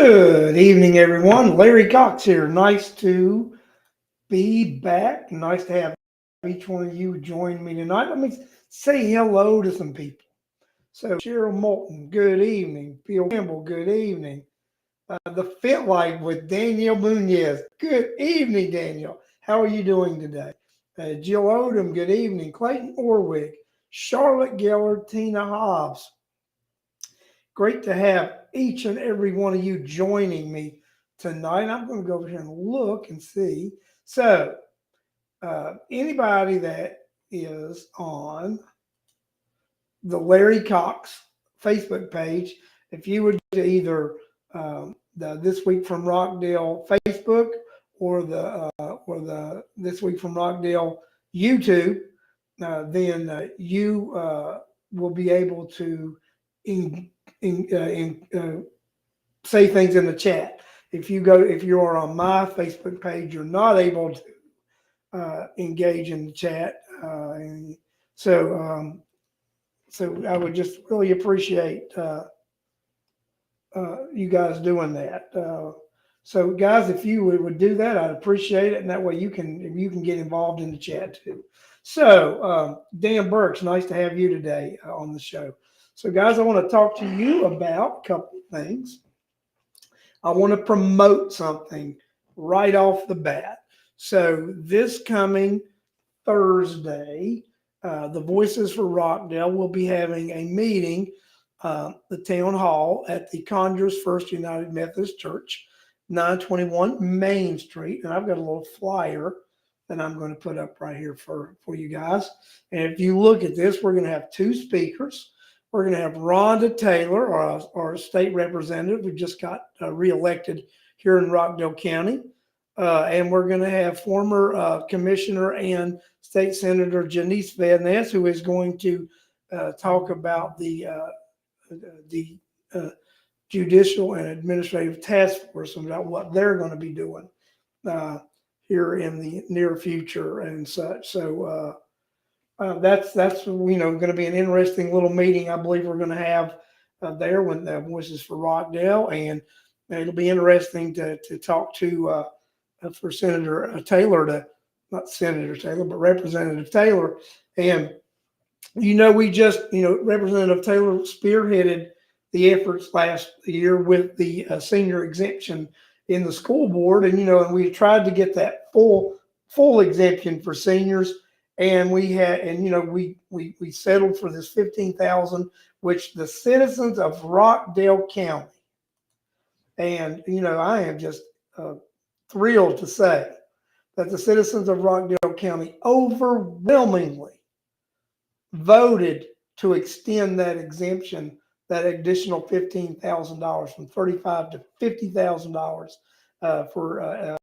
Good evening, everyone. Larry Cox here. Nice to be back. Nice to have each one of you join me tonight. Let me say hello to some people. So, Cheryl Moulton, good evening. Phil Campbell, good evening. The Fit Life with Danielle Munez. Good evening, Danielle. How are you doing today? Jill Odom, good evening. Clayton Orwig, Charlotte Geller, Tina Hobbs. Great to have each and every one of you joining me tonight. I'm going to go over here and look and see. So, anybody that is on the Larry Cox Facebook page, if you would either the This Week from Rockdale Facebook or the This Week from Rockdale YouTube, then you will be able to in, say things in the chat. If you are on my Facebook page, you're not able to engage in the chat. And so, so I would just really appreciate you guys doing that. So, guys, if you would do that, I'd appreciate it, and that way you can get involved in the chat too. So, Dan Burks, nice to have you today on the show. So, guys, I want to talk to you about a couple of things. I want to promote something right off the bat. So, this coming Thursday, the Voices for Rockdale will be having a meeting, the town hall at the Conyers First United Methodist Church, 921 Main Street. And I've got a little flyer that I'm going to put up right here for you guys. And if you look at this, we're going to have two speakers. We're going to have Rhonda Taylor, our state representative, who just got reelected here in Rockdale County. And we're going to have former Commissioner and State Senator Janice Van Ness, who is going to talk about the Judicial and Administrative Task Force and about what they're going to be doing here in the near future and such. So that's going to be an interesting little meeting. I believe we're going to have there when the Voices for Rockdale, and it'll be interesting to talk to for Senator Taylor not Senator Taylor, but Representative Taylor. And Representative Taylor spearheaded the efforts last year with the senior exemption in the school board, and we tried to get that full exemption for seniors, and we settled for this $15,000, which the citizens of Rockdale County, and I am just thrilled to say that the citizens of Rockdale County overwhelmingly voted to extend that exemption, that additional $15,000 from $35,000 to $50,000 for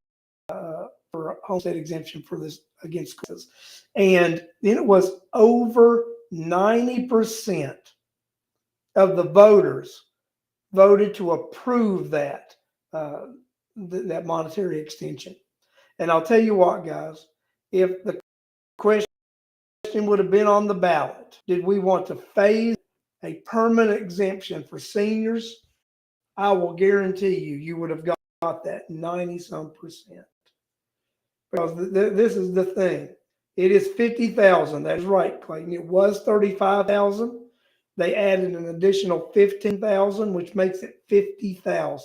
homestead exemption for this against schools. And then it was over 90% of the voters voted to approve that that monetary extension. And I'll tell you what, guys, if the question would have been on the ballot, did we want to phase a permanent exemption for seniors? I will guarantee you would have got that 90-some percent. Because this is the thing. It is $50,000. That's right, Clayton. It was $35,000. They added an additional $15,000, which makes it $50,000.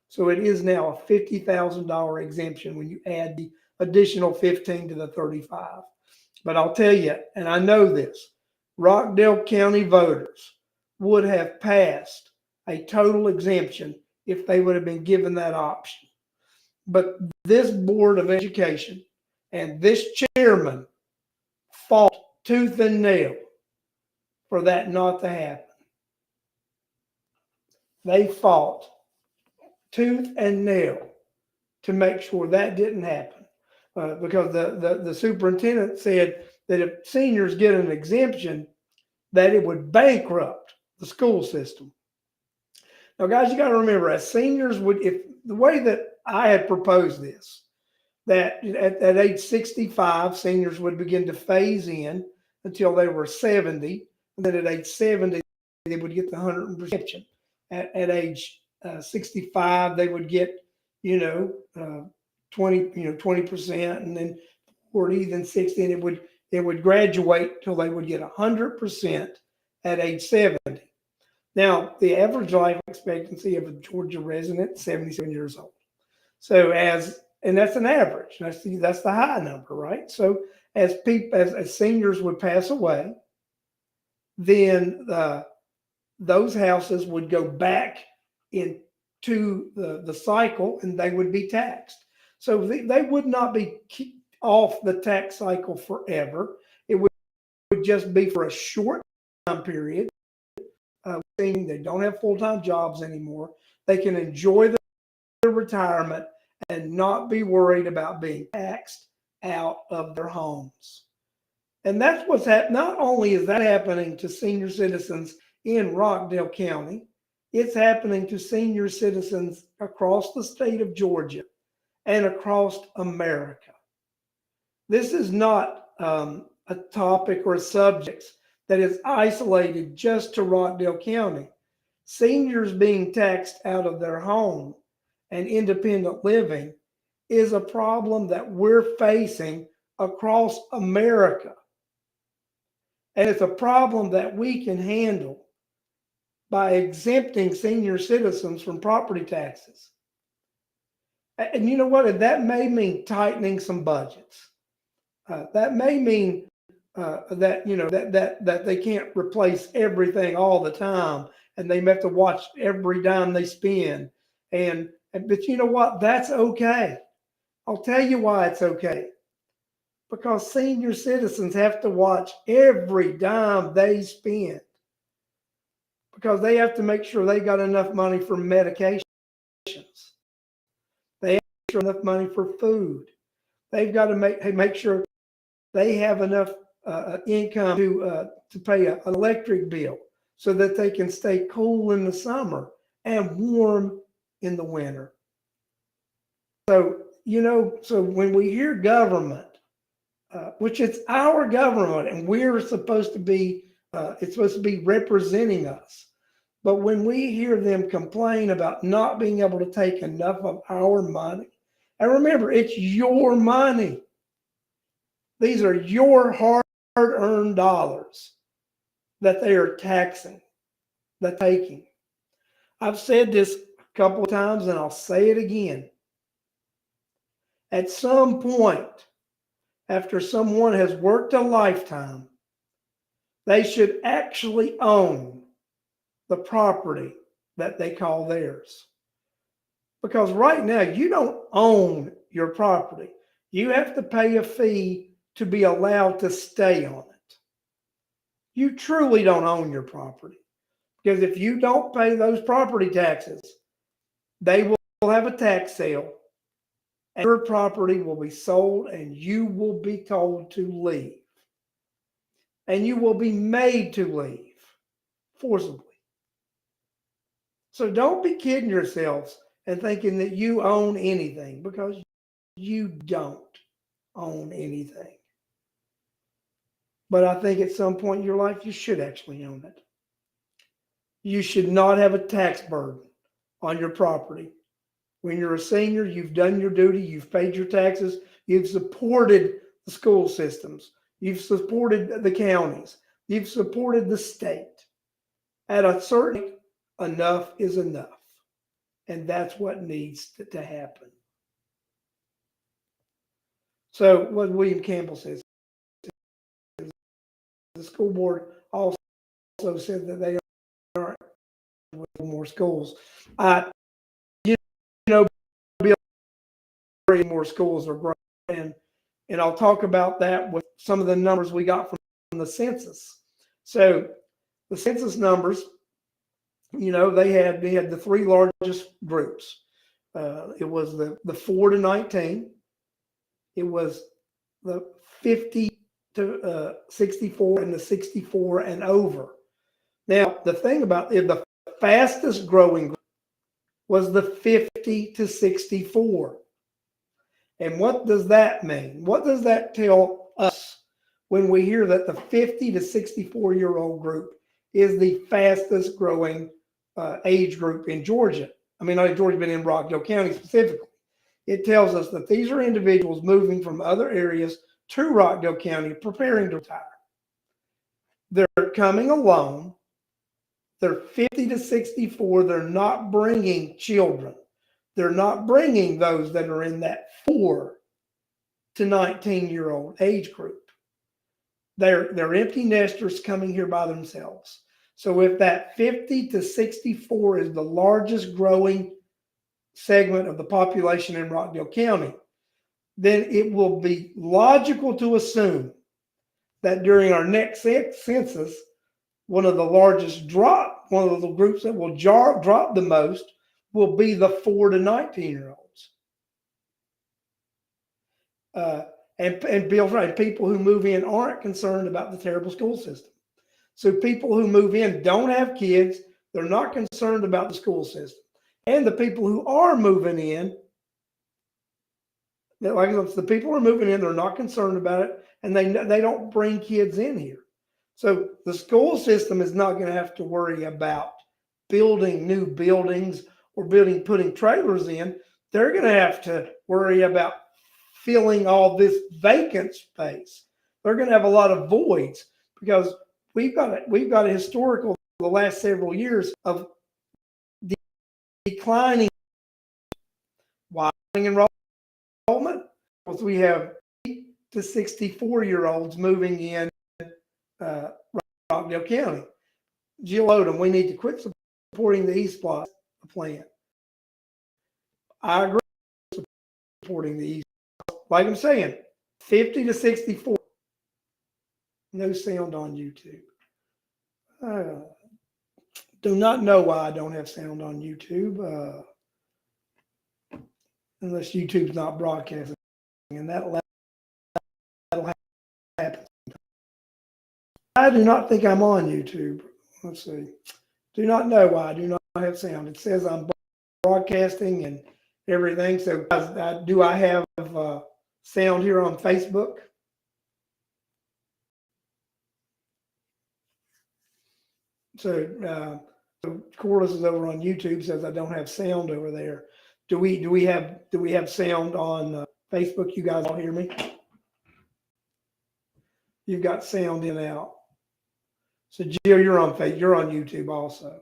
So it is now a $50,000 exemption when you add the additional 15 to the 35. But I'll tell you, and I know this, Rockdale County voters would have passed a total exemption if they would have been given that option. But this Board of Education and this chairman fought tooth and nail for that not to happen. They fought tooth and nail to make sure that didn't happen. Because the superintendent said that if seniors get an exemption, that it would bankrupt the school system. Now, guys, you got to remember, as seniors if the way that I had proposed this, that at age 65, seniors would begin to phase in until they were 70, and then at age 70, they would get the 100% exemption at age 65, they would get, 20%, and then 40, then 60, and it would graduate till they would get 100% at age 70. Now, the average life expectancy of a Georgia resident is 77 years old. So and that's an average. That's the high number, right? So as seniors would pass away, then those houses would go back into the cycle, and they would be taxed. So they would not be off the tax cycle forever. It would just be for a short time period. They don't have full-time jobs anymore. They can enjoy their retirement and not be worried about being taxed out of their homes. And that's what's happening. Not only is that happening to senior citizens in Rockdale County, it's happening to senior citizens across the state of Georgia and across America. This is not a topic or a subject that is isolated just to Rockdale County. Seniors being taxed out of their home and independent living is a problem that we're facing across America. And it's a problem that we can handle by exempting senior citizens from property taxes. And you know what? That may mean tightening some budgets. That may mean that they can't replace everything all the time, and they have to watch every dime they spend. But you know what? That's okay. I'll tell you why it's okay. Because senior citizens have to watch every dime they spend, because they have to make sure they got enough money for medications. They have to make sure enough money for food. They've got to make sure they have enough income to pay an electric bill so that they can stay cool in the summer and warm in the winter. So when we hear government, which it's our government, and we're supposed to be, it's supposed to be representing us. But when we hear them complain about not being able to take enough of our money, and remember, it's your money. These are your hard-earned dollars that they are taxing, taking. I've said this a couple of times, and I'll say it again. At some point, after someone has worked a lifetime, they should actually own the property that they call theirs. Because right now, you don't own your property. You have to pay a fee to be allowed to stay on it. You truly don't own your property. Because if you don't pay those property taxes, they will have a tax sale, and your property will be sold, and you will be told to leave. And you will be made to leave forcibly. So don't be kidding yourselves and thinking that you own anything, because you don't own anything. But I think at some point in your life, you should actually own it. You should not have a tax burden on your property. When you're a senior, you've done your duty, you've paid your taxes, you've supported the school systems, you've supported the counties, you've supported the state. At a certain point, enough is enough. And that's what needs to happen. So what William Campbell says, the school board also said that they aren't with more schools. Building more schools are growing, and I'll talk about that with some of the numbers we got from the census. So the census numbers, they had the three largest groups. It was the 4 to 19. It was the 50 to 64 and the 64 and over. Now, the thing about it, the fastest growing group was the 50 to 64. And what does that mean? What does that tell us when we hear that the 50 to 64-year-old group is the fastest growing age group in Georgia? I mean, not Georgia, but in Rockdale County specifically. It tells us that these are individuals moving from other areas to Rockdale County, preparing to retire. They're coming alone. They're 50 to 64. They're not bringing children. They're not bringing those that are in that 4 to 19-year-old age group. They're empty nesters coming here by themselves. So if that 50 to 64 is the largest growing segment of the population in Rockdale County, then it will be logical to assume that during our next census, one of the groups that will drop the most will be the 4 to 19-year-olds. And Bill's right, people who move in aren't concerned about the terrible school system. So people who move in don't have kids, they're not concerned about the school system. And the people who are moving in, like the people who are moving in, they're not concerned about it, and they don't bring kids in here. So the school system is not going to have to worry about building new buildings or putting trailers in. They're going to have to worry about filling all this vacant space. They're going to have a lot of voids because we've got a historical the last several years of declining enrollment. We have 8 to 64-year-olds moving in Rockdale County. Jill Odom, we need to quit supporting the East Plot plan. I agree with supporting the East. Like I'm saying, 50 to 64. No sound on YouTube. Do not know why I don't have sound on YouTube, unless YouTube's not broadcasting, and that'll happen. I do not think I'm on YouTube. Let's see. Do not know why I do not have sound. It says I'm broadcasting and everything. So do I have sound here on Facebook? So Corliss is over on YouTube, says I don't have sound over there. Do we have sound on Facebook? You guys all hear me? You've got sound in and out. So Jill, you're on YouTube also.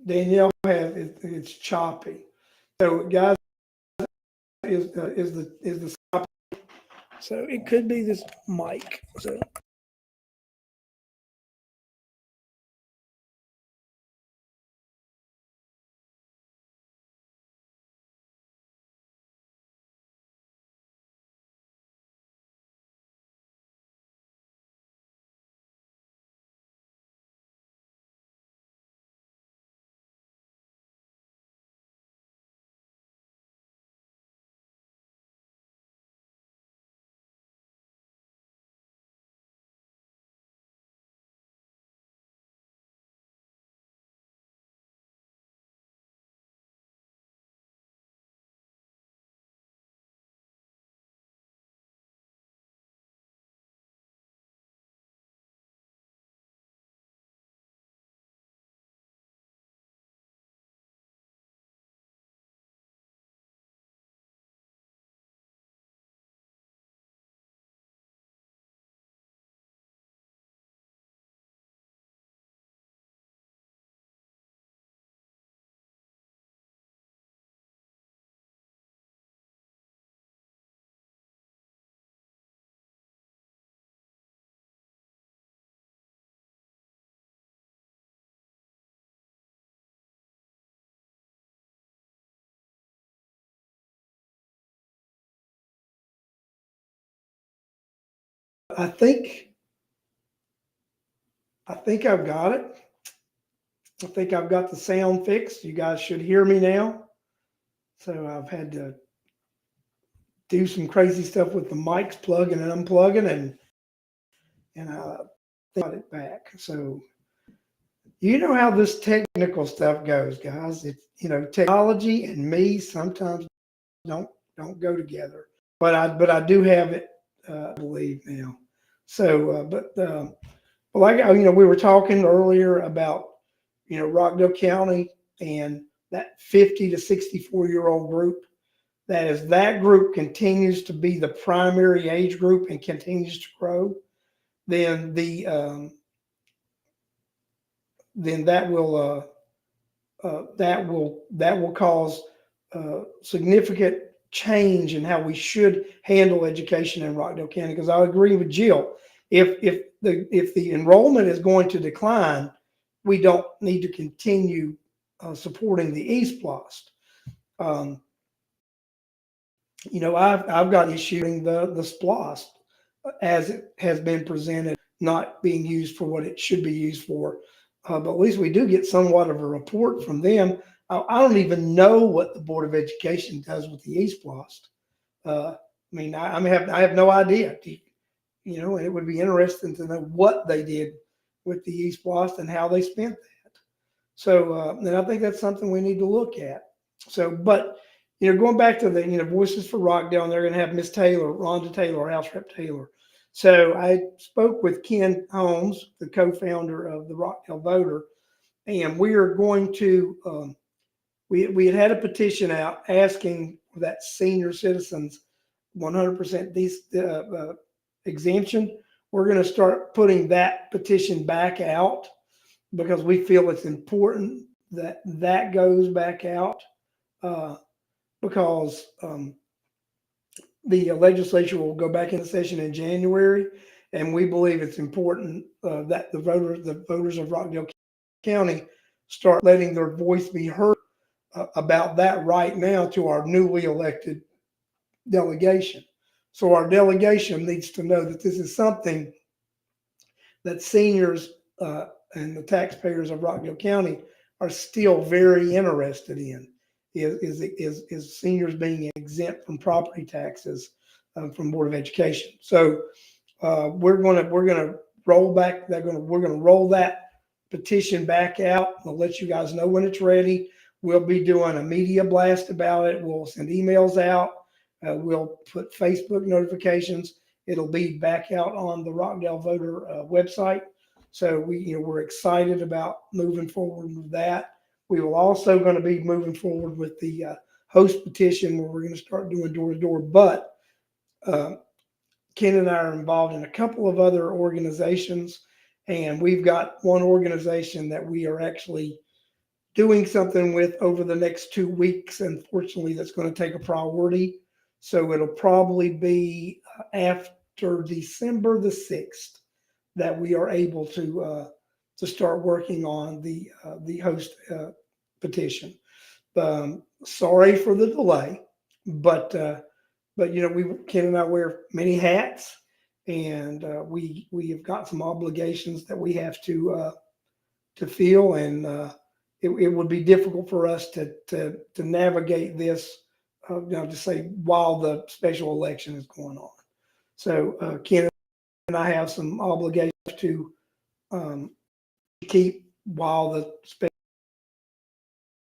Danielle has it's choppy. So guys, is the choppy? So it could be this mic. So I think I've got it. I think I've got the sound fixed. You guys should hear me now. So I've had to do some crazy stuff with the mics, plugging and unplugging, and I got it back. So you know how this technical stuff goes, guys. It's technology and me sometimes don't go together. But I do have it, I believe now. So Well, like, we were talking earlier about, Rockdale County and that 50 to 64-year-old group. That as that group continues to be the primary age group and continues to grow, then then that will cause significant change in how we should handle education in Rockdale County. Because I agree with Jill, if the enrollment is going to decline, we don't need to continue supporting the East Blast. Um, I've got issue in the SPLOST as it has been presented, not being used for what it should be used for. But at least we do get somewhat of a report from them. I don't even know what the Board of Education does with the East Blast. I have no idea. And it would be interesting to know what they did with the East Blast and how they spent that. So, and I think that's something we need to look at. So, but going back to the Voices for Rockdale, and they're going to have Miss Taylor, Rhonda Taylor, House Rep Taylor. So I spoke with Ken Holmes, the co-founder of the Rockdale Voter, and we are going to. We had a petition out asking that senior citizens 100% these exemption. We're going to start putting that petition back out because we feel it's important that that goes back out because the legislature will go back into session in January, and we believe it's important that the voters of Rockdale County start letting their voice be heard about that right now to our newly elected delegation. So our delegation needs to know that this is something that seniors and the taxpayers of Rockdale County are still very interested in. Is seniors being exempt from property taxes from Board of Education. So we're gonna roll back. We're gonna roll that petition back out. I'll let you guys know when it's ready. We'll be doing a media blast about it. We'll send emails out. We'll put Facebook notifications. It'll be back out on the Rockdale Voter website. So we're excited about moving forward with that. We will also going to be moving forward with the host petition where we're going to start doing door to door. But Ken and I are involved in a couple of other organizations, and we've got one organization that we are actually doing something with over the next 2 weeks. Unfortunately, that's going to take a priority. So it'll probably be after December the 6th that we are able to start working on the host petition. Sorry for the delay, but Ken and I wear many hats, and we have got some obligations that we have to feel, and it would be difficult for us to navigate this, just say while the special election is going on. So Ken and I have some obligations to keep while the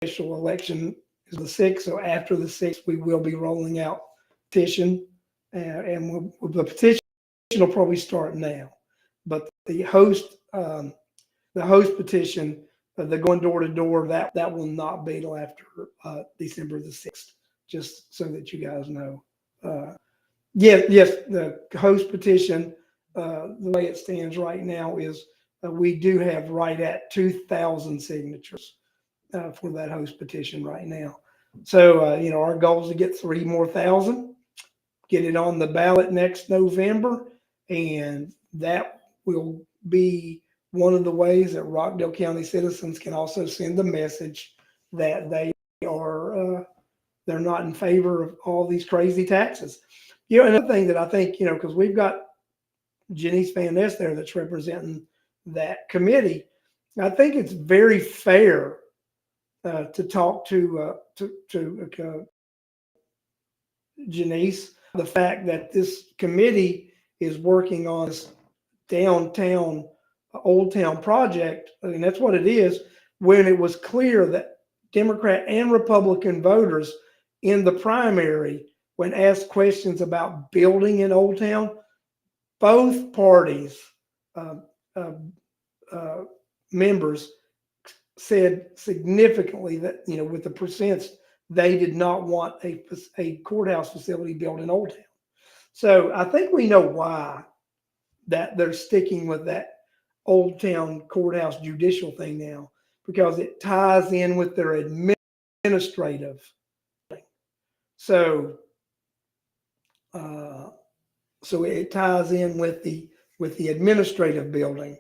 special election is the 6th. So after the 6th, we will be rolling out petition, and the petition will probably start now. But the host petition, the going door to door, that will not be till after December the 6th. Just so that you guys know. Yes, the host petition, the way it stands right now is we do have right at 2,000 signatures for that host petition right now. So, our goal is to get 3 more thousand, get it on the ballot next November, and that will be one of the ways that Rockdale County citizens can also send a message that they're not in favor of all these crazy taxes. Another thing that I think, because we've got Janice Van Ness there that's representing that committee, I think it's very fair to talk to Janice, the fact that this committee is working on this downtown, Old Town project. I mean, that's what it is. When it was clear that Democrat and Republican voters in the primary, when asked questions about building in Old Town, both parties uh, uh, members said significantly that, with the percents, they did not want a courthouse facility built in Old Town. So I think we know why that they're sticking with that Old Town courthouse judicial thing now, because it ties in with their administrative. So, uh, so it ties in with the administrative building.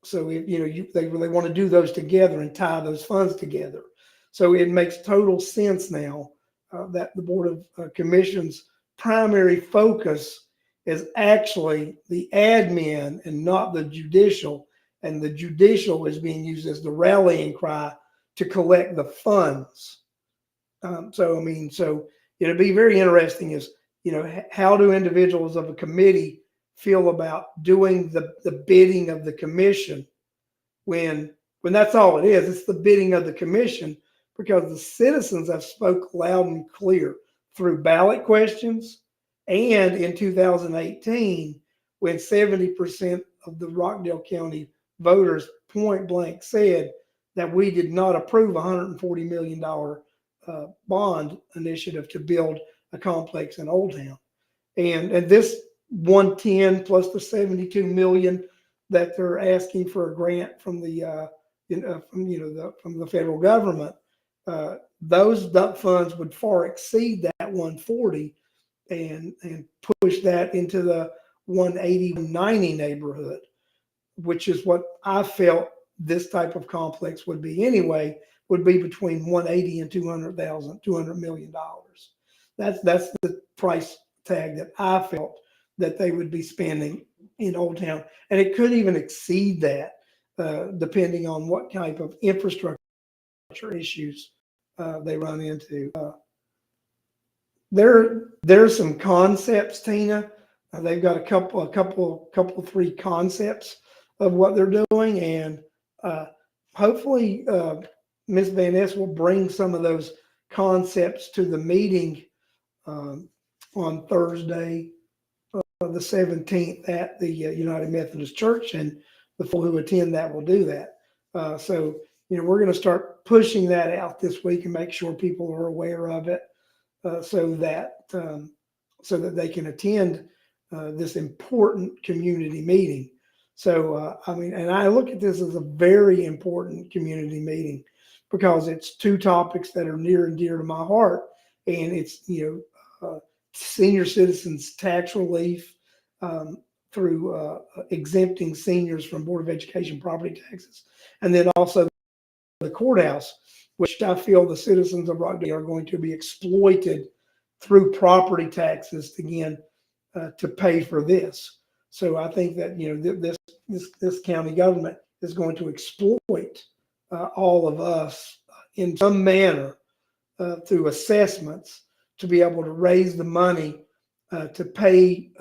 So if, they really want to do those together and tie those funds together. So it makes total sense now that the Board of Commission's primary focus is actually the admin and not the judicial. And the judicial is being used as the rallying cry to collect the funds. So it'd be very interesting is, how do individuals of a committee feel about doing the bidding of the commission when that's all it is. It's the bidding of the commission, because the citizens have spoke loud and clear through ballot questions, and in 2018, when 70% of the Rockdale County voters point blank said that we did not approve $140 million bond initiative to build a complex in Old Town. And this 110 plus the 72 million that they're asking for a grant from the from the federal government, those funds would far exceed that 140 and push that into the 180, 190 neighborhood, which is what I felt this type of complex would be anyway, would be between 180 and $200 million. That's the price tag that I felt that they would be spending in Old Town. And it could even exceed that, depending on what type of infrastructure issues they run into. There's some concepts, Tina. They've got a couple, three concepts of what they're doing, and hopefully Ms. Van Ness will bring some of those concepts to the meeting on Thursday, the 17th at the United Methodist Church, and the people who attend that will do that. So we're going to start pushing that out this week and make sure people are aware of it, so that they can attend this important community meeting. So and I look at this as a very important community meeting, because it's two topics that are near and dear to my heart, and it's senior citizens tax relief through exempting seniors from Board of Education property taxes, and then also the courthouse, which I feel the citizens of Rockdale are going to be exploited through property taxes to pay for this. So I think that this county government is going to exploit all of us in some manner through assessments to be able to raise the money to pay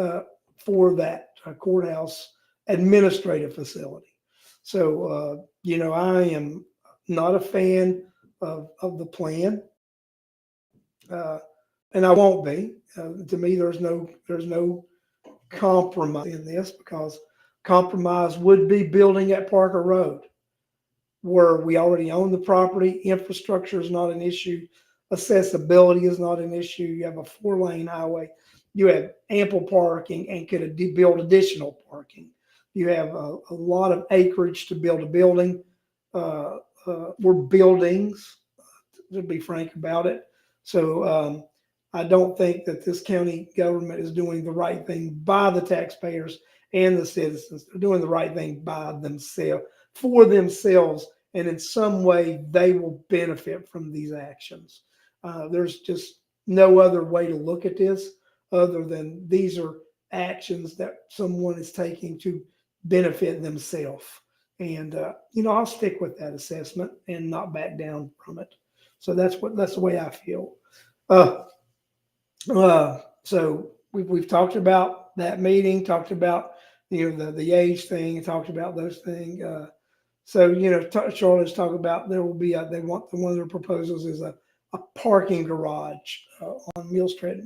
for that courthouse administrative facility. So I am not a fan of the plan, and I won't be. To me, there's no compromise in this, because compromise would be building at Parker Road, where we already own the property. Infrastructure is not an issue. Accessibility is not an issue. You have a 4-lane highway. You have ample parking and could build additional parking. You have a lot of acreage to build a building. We're buildings, to be frank about it. So I don't think that this county government is doing the right thing by the taxpayers and the citizens. They're doing the right thing by themselves, for themselves, and in some way they will benefit from these actions. There's just no other way to look at this other than these are actions that someone is taking to benefit themselves. And I'll stick with that assessment and not back down from it. So that's the way I feel. So we've talked about that meeting, talked about the age thing, and talked about those things. Charlotte's talking about there will be they want one of their proposals is a parking garage on Millstead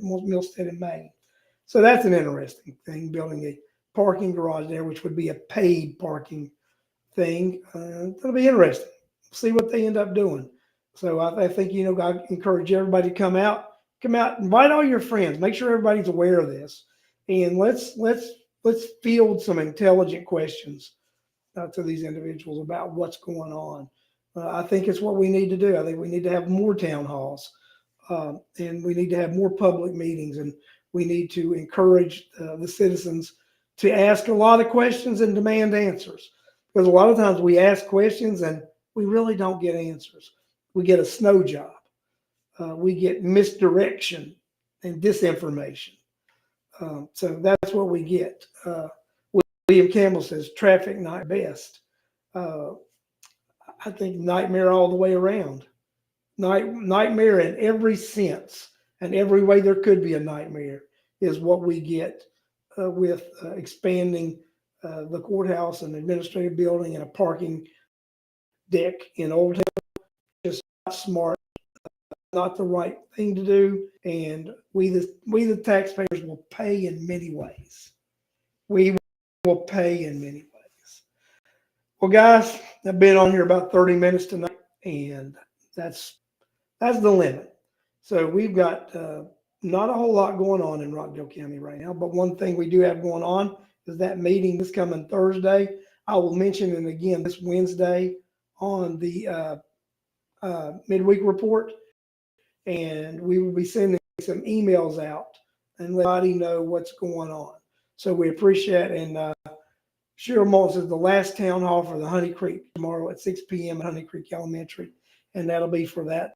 in Maine. So that's an interesting thing, building parking garage there, which would be a paid parking thing. It'll be interesting. See what they end up doing. So I think, I encourage everybody to come out, invite all your friends, make sure everybody's aware of this, and let's field some intelligent questions to these individuals about what's going on. I think it's what we need to do. I think we need to have more town halls, and we need to have more public meetings, and we need to encourage the citizens to ask a lot of questions and demand answers. Because a lot of times we ask questions and we really don't get answers. We get a snow job. We get misdirection and disinformation. So that's what we get. William Campbell says traffic not best. Uh, I think nightmare all the way around. Nightmare in every sense and every way there could be a nightmare is what we get with expanding the courthouse and administrative building and a parking deck in Old Town. Just not smart, not the right thing to do, and we the taxpayers will pay in many ways. We will pay in many ways. Well, guys, I've been on here about 30 minutes tonight, and that's the limit. So we've got not a whole lot going on in Rockdale County right now, but one thing we do have going on is that meeting this coming Thursday. I will mention it again this Wednesday on the midweek report, and we will be sending some emails out and let everybody know what's going on. So we appreciate it. And Cheryl Malton says the last town hall for the Honey Creek tomorrow at 6 p.m. at Honey Creek Elementary, and that'll be for that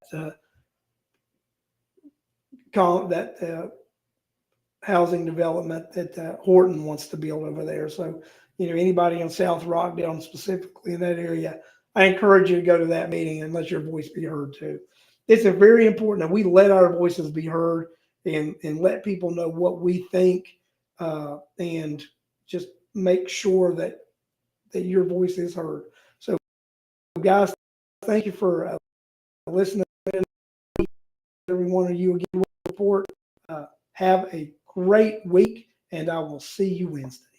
housing development that Horton wants to build over there. So, anybody in South Rockdale, and specifically in that area, I encourage you to go to that meeting and let your voice be heard too. It's very important that we let our voices be heard and let people know what we think, and just make sure that your voice is heard. So, guys, thank you for listening. Every one of you again report. Have a great week, and I will see you Wednesday.